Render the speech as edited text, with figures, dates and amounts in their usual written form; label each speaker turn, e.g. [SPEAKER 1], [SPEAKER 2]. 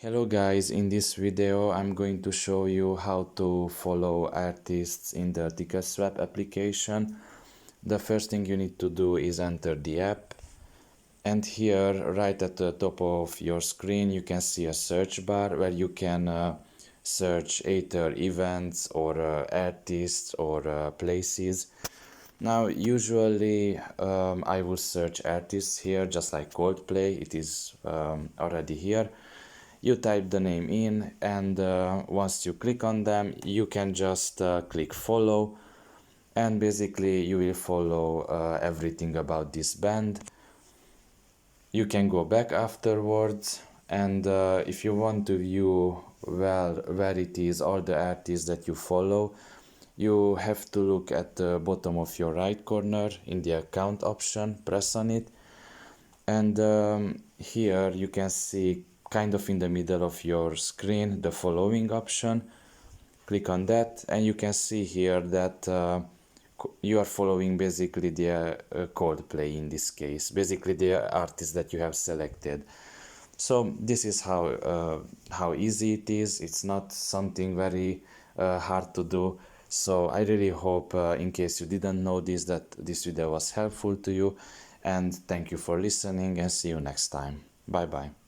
[SPEAKER 1] Hello guys, in this video I'm going to show you how to follow artists in the Ticketswap application. The first thing you need to do is enter the app, and here right at the top of your screen you can see a search bar where you can search either events or artists or places. Now usually I will search artists here, just like Coldplay. It is already here. You type the name in, and once you click on them you can just click follow, and basically you will follow everything about this band. You can go back afterwards, and if you want to view where it is all the artists that you follow, you have to look at the bottom of your right corner in the account option, press on it, and here you can see kind of in the middle of your screen the following option. Click on that and you can see here that you are following basically the Coldplay in this case, basically the artist that you have selected. So this is how easy it is. It's not something very hard to do. So I really hope, in case you didn't know this, that this video was helpful to you, and thank you for listening, and see you next time. Bye bye.